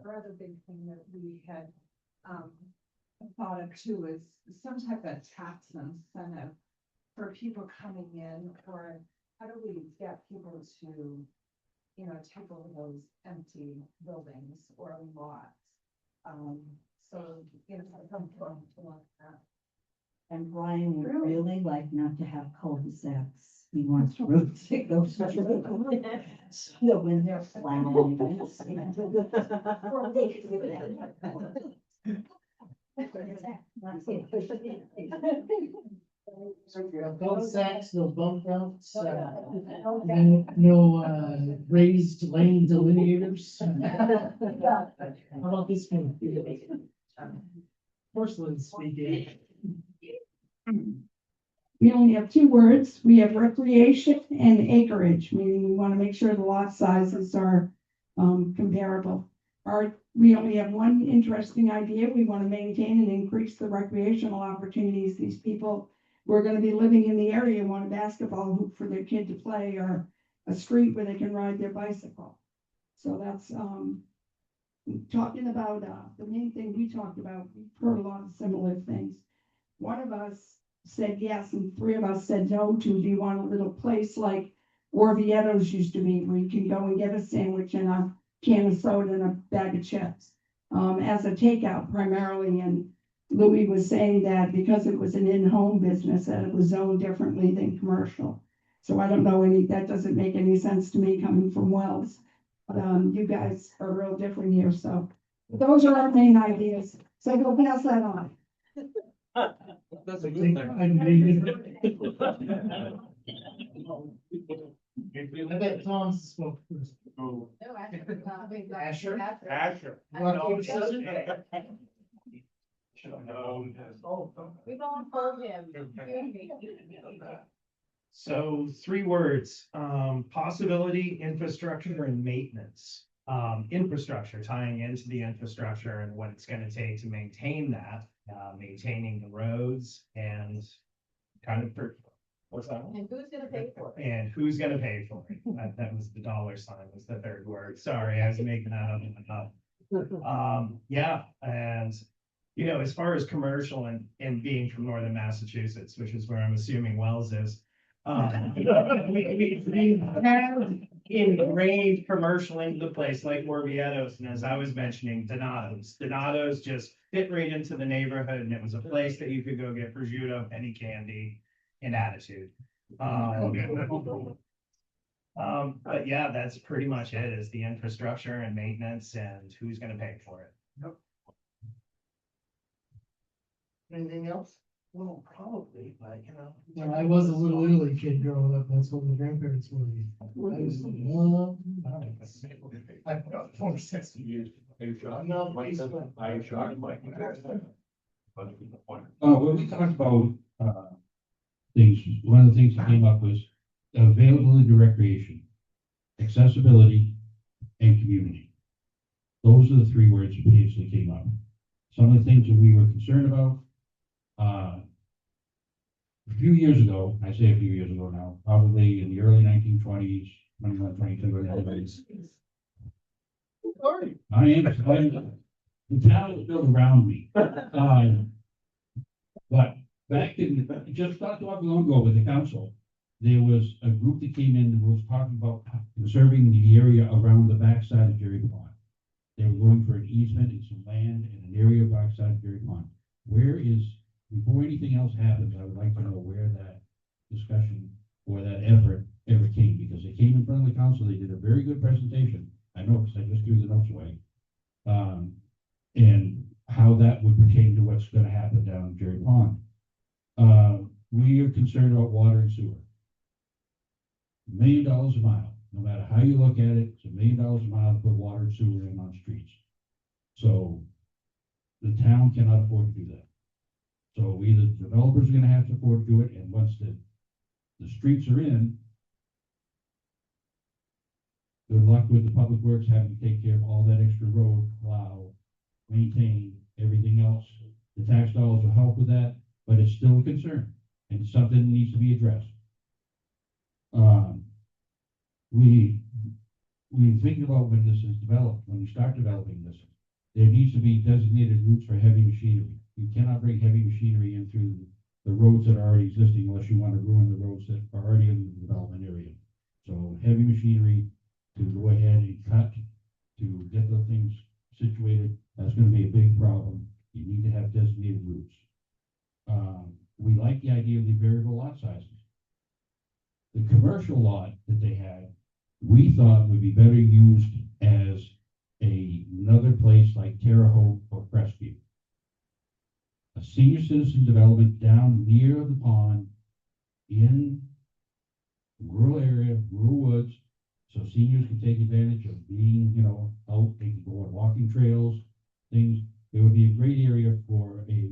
Another big thing that we had thought of too is some type of tax incentive for people coming in, or how do we get people to, you know, take over those empty buildings or lots? So, you know, come from like that.
And Brian would really like not to have cul-de-sacs He wants to rotate those. So when they're flowering.
Both sacks, no bump outs, no raised lane delineators. How about this one? Porcelain speaking.
We only have two words. We have recreation and acreage, meaning we want to make sure the lot sizes are comparable. We only have one interesting idea. We want to maintain and increase the recreational opportunities. These people who are going to be living in the area want a basketball hoop for their kid to play or a street where they can ride their bicycle. So that's talking about the main thing we talked about. We've heard a lot of similar things. One of us said yes, and three of us said no to, do you want a little place like Orvieto's used to be, where you can go and get a sandwich and a can of soda and a bag of chips, as a takeout primarily. And Louis was saying that because it was an in-home business, that it was zoned differently than commercial. So I don't know that doesn't make any sense to me coming from Wells. But you guys are real different here, so those are our main ideas. So go pass that on.
That's a good thing.
I bet Tom's spoke first.
Oh.
Asher?
Asher.
We've all told him.
So 3 words, possibility, infrastructure, and maintenance. Infrastructure, tying into the infrastructure and what it's gonna take to maintain that, maintaining the roads and kind of, what's that?
And who's gonna pay for it?
And who's gonna pay for it? That was the dollar sign, was the 3rd word. Sorry, I was making that up. Yeah, and you know, as far as commercial and being from northern Massachusetts, which is where I'm assuming Wells is, we have ingrained commercial into the place like Orvieto's, and as I was mentioning, Donato's just fit right into the neighborhood, and it was a place that you could go get prosciutto, penny candy, and attitude. But yeah, that's pretty much it, is the infrastructure and maintenance and who's gonna pay for it.
Anything else? Well, probably, but you know.
When I was a little Italy kid growing up, that's what my grandparents were. I used to love. I've got 46 years.
Are you shocked?
No,
Mike? Are you shocked, Mike?
When we talked about, things, one of the things that came up was availability to recreation, accessibility, and community. Those are the 3 words that basically came up. Some of the things that we were concerned about, a few years ago, I say a few years ago now, probably in the early 1920s, 21, 22, or 90s. I am, the town was built around me. But back in, just not too long ago with the council, there was a group that came in and was talking about conserving the area around the backside of Jerry Pond. They were going for an easement and some land in an area backside of Jerry Pond. Where is, before anything else happens, I would like to know where that discussion or that effort ever came, because they came in front of the council, they did a very good presentation. I know, because I just threw the notes away. And how that would pertain to what's gonna happen down in Jerry Pond. We are concerned about water and sewer. $1 million a mile, no matter how you look at it, it's $1 million a mile to put water and sewer in on streets. So the town cannot afford to do that. So either the developers are gonna have to afford to do it, and once the streets are in, good luck with the public works having to take care of all that extra road, plow, maintain, everything else. The tax dollars will help with that, but it's still a concern, and it's something that needs to be addressed. We think about when this is developed, when you start developing this, there needs to be designated routes for heavy machinery. You cannot bring heavy machinery in through the roads that are already existing unless you want to ruin the roads that are already in the development area. So heavy machinery to go ahead and cut, to get the things situated, that's gonna be a big problem. You need to have designated routes. We like the idea of the variable lot sizes. The commercial lot that they had, we thought would be better used as another place like Terre Haute or Crestview. A senior citizen development down near the pond in rural area, rural woods, so seniors can take advantage of being, out, they can go on walking trails, things. It would be a great area for a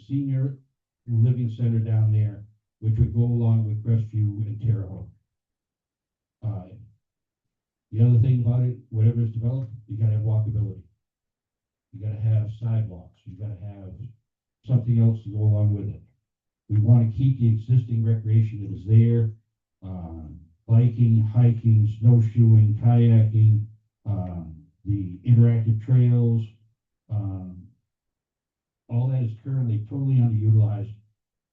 senior living center down there, which would go along with Crestview and Terre Haute. The other thing about it, whatever is developed, you gotta have walkability. You gotta have sidewalks, you gotta have something else to go along with it. We want to keep the existing recreation that is there, biking, hiking, snowshoeing, kayaking, the interactive trails. All that is currently totally underutilized,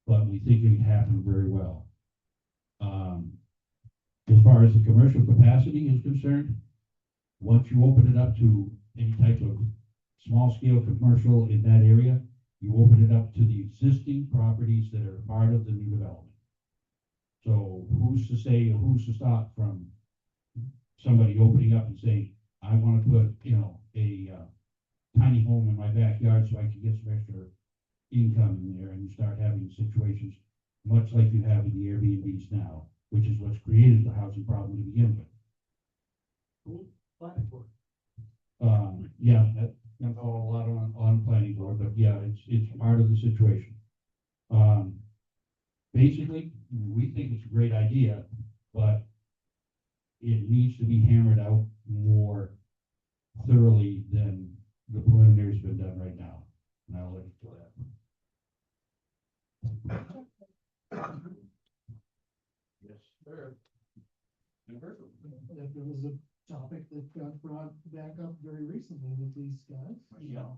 but we think it can happen very well. As far as the commercial capacity is concerned, once you open it up to any type of small scale commercial in that area, you open it up to the existing properties that are part of the new development. So who's to say, or who's to stop from somebody opening up and saying, I want to put, a tiny home in my backyard so I can get some extra income in there, and you start having situations much like you have in the Airbnbs now, which is what's created the housing problem to begin with. Yeah, that's a lot on planning board, but yeah, it's part of the situation. Basically, we think it's a great idea, but it needs to be hammered out more thoroughly than the preliminary's been done right now. And I'll let you do that. Yes, sir.
There was a topic that got brought back up very recently with these guys.
Yeah.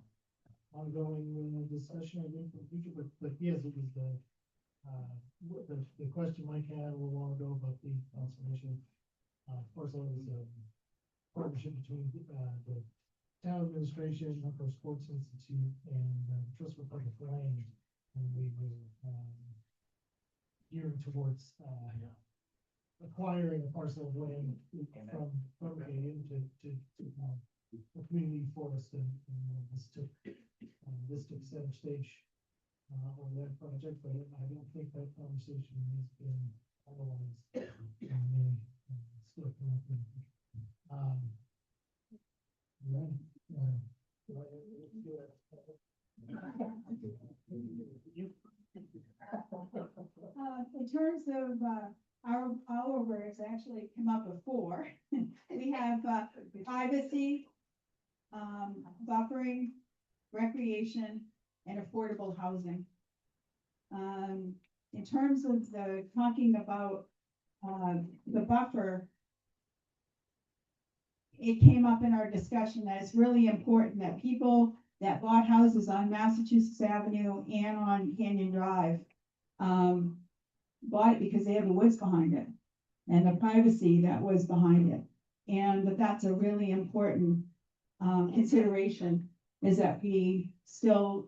Ongoing discussion, I think, for the future, but yes, it was the question Mike had a little while ago about the conservation. Of course, it was a partnership between the town administration, Upper Sports Institute, and Trust for Public Land, and we were geared towards acquiring a parcel of land from Acadian to a community forest, and this took center stage on that project, but I don't think that conversation has been finalized. Still connected.
In terms of, our words actually come up before. We have, privacy, buffering, recreation, and affordable housing. In terms of talking about, the buffer, it came up in our discussion that it's really important that people that bought houses on Massachusetts Avenue and on Canyon Drive, bought it because they have the woods behind it and the privacy that was behind it. And that's a really important, consideration, is that we still,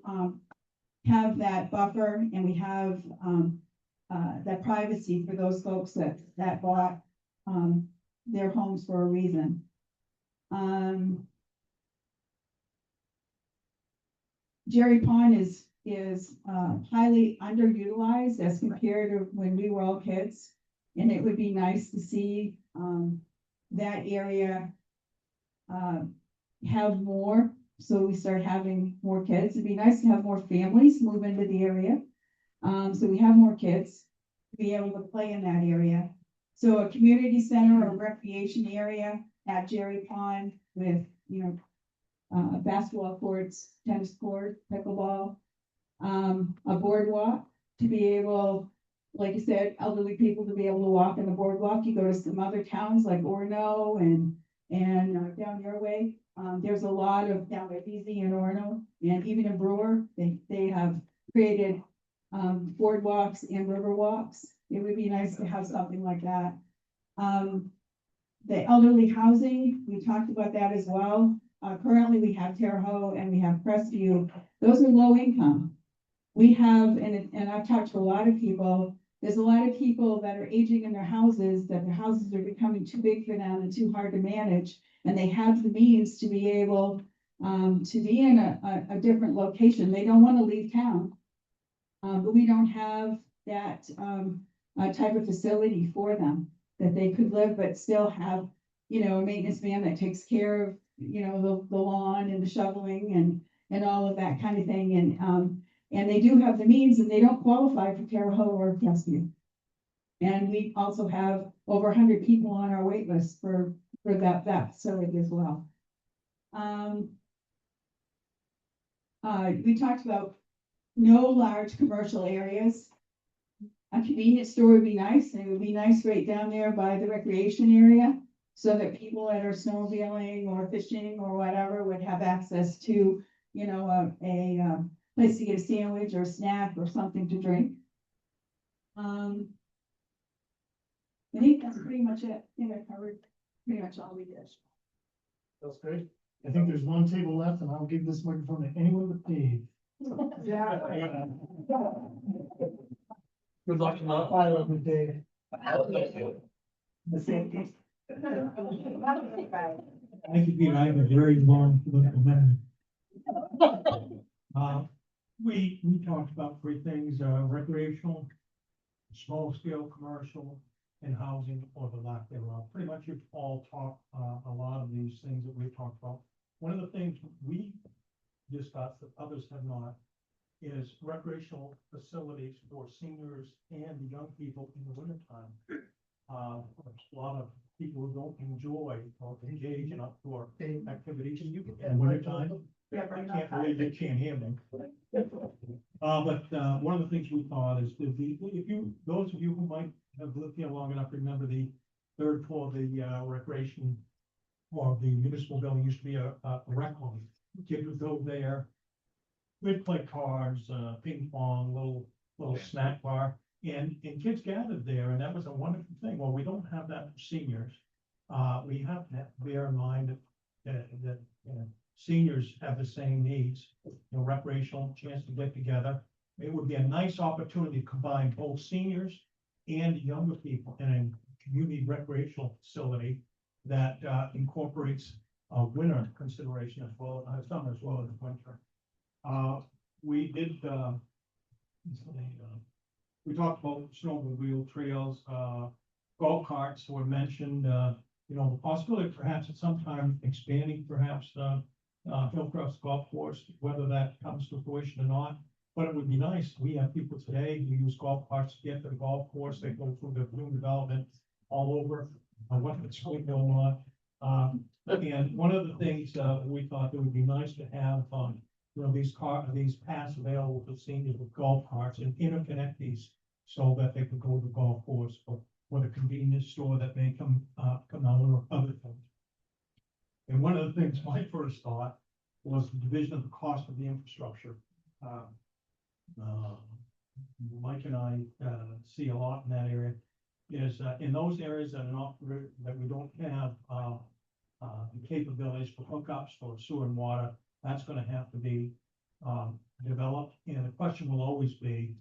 have that buffer, and we have, that privacy for those folks that bought, their homes for a reason. Jerry Pond is highly underutilized as compared to when we were all kids. And it would be nice to see, that area, have more, so we start having more kids. It'd be nice to have more families move into the area. So we have more kids to be able to play in that area. So a community center or recreation area at Jerry Pond with, basketball courts, tennis court, pickleball, a boardwalk to be able, like you said, elderly people to be able to walk in the boardwalk. You go to some other towns like Orono and down your way. There's a lot of down at BZ and Orono, and even in Brewer, they have created boardwalks and river walks. It would be nice to have something like that. The elderly housing, we talked about that as well. Currently, we have Terre Haute and we have Crestview. Those are low income. We have, and I've talked to a lot of people there's a lot of people that are aging in their houses, that their houses are becoming too big for them and too hard to manage. And they have the means to be able, to be in a different location. They don't want to leave town. But we don't have that, type of facility for them, that they could live, but still have, you know, a maintenance man that takes care of, you know, the lawn and the shoveling and all of that kind of thing. And they do have the means, and they don't qualify for Terre Haute or rescue. And we also have over 100 people on our wait list for that facility as well. We talked about no large commercial areas. A convenience store would be nice, and it would be nice right down there by the recreation area, so that people that are snowmobiling or fishing or whatever would have access to, you know, a place to get a sandwich or a snack or something to drink. I think that's pretty much it. I think I covered pretty much all we did.
That's great. I think there's one table left, and I'll give this microphone to anyone but Dave. Yeah.
Good luck, Mark.
I love you, Dave.
The same case.
Thank you, Peter. I have a very long political memory. We talked about three things, recreational, small scale commercial, and housing or the lack thereof. Pretty much you've all talked, a lot of these things that we've talked about. One of the things we discussed that others have not is recreational facilities for seniors and young people in the wintertime. A lot of people who don't enjoy or engage in outdoor activities in the wintertime. I can't believe you can't hear me. But one of the things we thought is those of you who might have lived here long enough, remember the third floor of the recreation or the municipal building used to be a rec home. Kids would go there. We'd play cards, ping pong, little snack bar, and kids gathered there, and that was a wonderful thing. Well, we don't have that for seniors. We have to bear in mind that seniors have the same needs, recreational chance to get together. It would be a nice opportunity to combine both seniors and younger people in a community recreational facility that incorporates winter consideration as well, summer as well as winter. We did, we talked about snowmobile trails, golf carts were mentioned, the possibility of perhaps at some time expanding perhaps Hillcrest Golf Course, whether that comes to fruition or not. But it would be nice. We have people today who use golf carts to get to the golf course. They go through the new development all over, whether it's Springfield or not. And one of the things we thought that would be nice to have, these paths available to seniors with golf carts and interconnect these so that they can go to the golf course or the convenience store that may come out or other things. And one of the things my first thought was the division of the cost of the infrastructure. Mike and I see a lot in that area is in those areas that we don't have the capabilities for hookups for sewer and water. That's going to have to be developed, and the question will always be,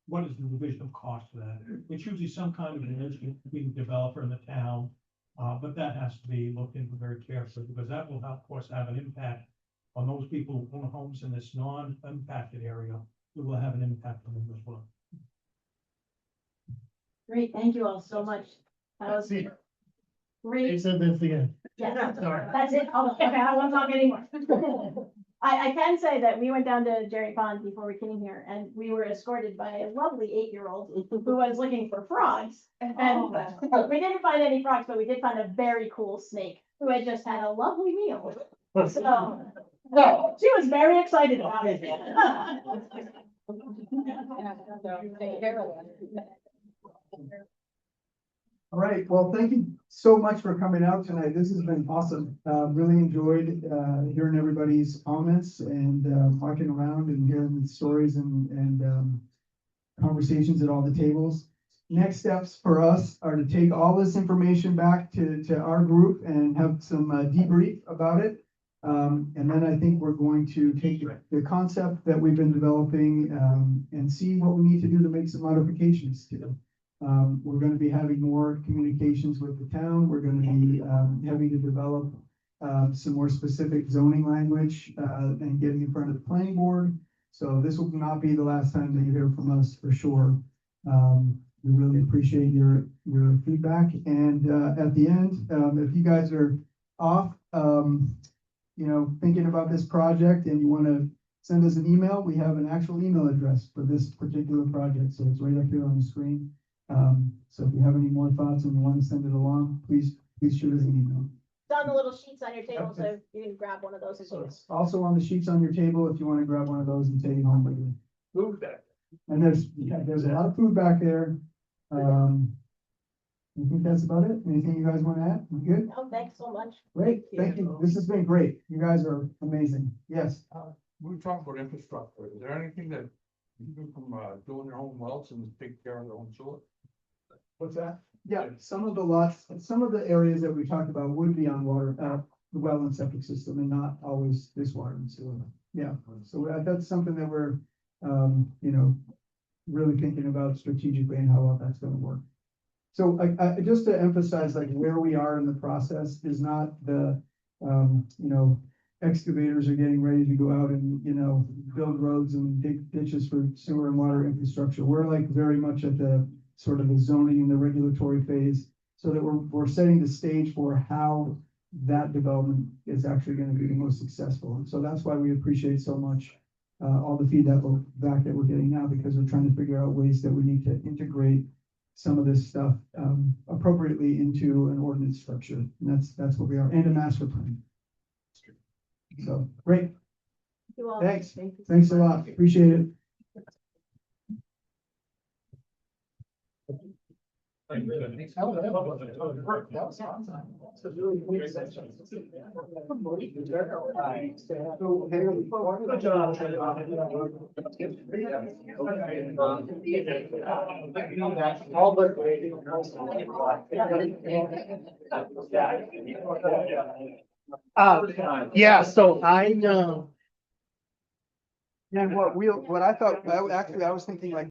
what is the division of cost for that? It's usually some kind of an initiative between the developer and the town, but that has to be looked into very carefully because that will, of course, have an impact on those people who own homes in this non-impacted area. It will have an impact on them as well.
Great, thank you all so much. That was
They
great.
said that's the end.
Yeah,
Sorry.
that's it. Oh, okay, I won't talk anymore. I can say that we went down to Jerry Pond before we came here, and we were escorted by a lovely 8-year-old who was looking for frogs. And we didn't find any frogs, but we did find a very cool snake who had just had a lovely meal. So she was very excited about it.
All right, well, thank you so much for coming out tonight. This has been awesome. Really enjoyed hearing everybody's comments and walking around and hearing the stories and conversations at all the tables. Next steps for us are to take all this information back to our group and have some debrief about it. And then I think we're going to take the concept that we've been developing and see what we need to do to make some modifications to them. We're gonna be having more communications with the town. We're gonna be, having to develop some more specific zoning language, and getting in front of the planning board. So this will not be the last time that you hear from us for sure. We really appreciate your feedback. And, at the end, if you guys are off, thinking about this project and you want to send us an email, we have an actual email address for this particular project. So it's right up here on the screen. So if you have any more thoughts and you want to send it along, please shoot us an email.
It's on the little sheets on your table, so you can grab one of those.
So it's also on the sheets on your table if you want to grab one of those and take it home with you.
Move that.
And there's a lot of food back there. I think that's about it. Anything you guys want to add? We good?
Oh, thanks so much.
Great, thank you. This has been great. You guys are amazing. Yes.
We talk about infrastructure. Is there anything that you do from, doing their own wells and take care of their own sewer?
What's that? Yeah, some of the lots, some of the areas that we talked about would be on water, the well and septic system and not always this water and sewer. Yeah, so that's something that we're, really thinking about strategically and how well that's gonna work. So I just to emphasize like where we are in the process is not the, excavators are getting ready to go out and, build roads and dig ditches for sewer and water infrastructure. We're like very much at the sort of the zoning and the regulatory phase so that we're setting the stage for how that development is actually going to be the most successful. And so that's why we appreciate so much all the feedback that we're getting now, because we're trying to figure out ways that we need to integrate some of this stuff appropriately into an ordinance structure. And that's what we are, and a master plan. So, great.
Thank you all.
Thanks.
Thank you so
Thanks a
much.
lot. Appreciate it.
Yeah, so I know. And what I thought, I was thinking like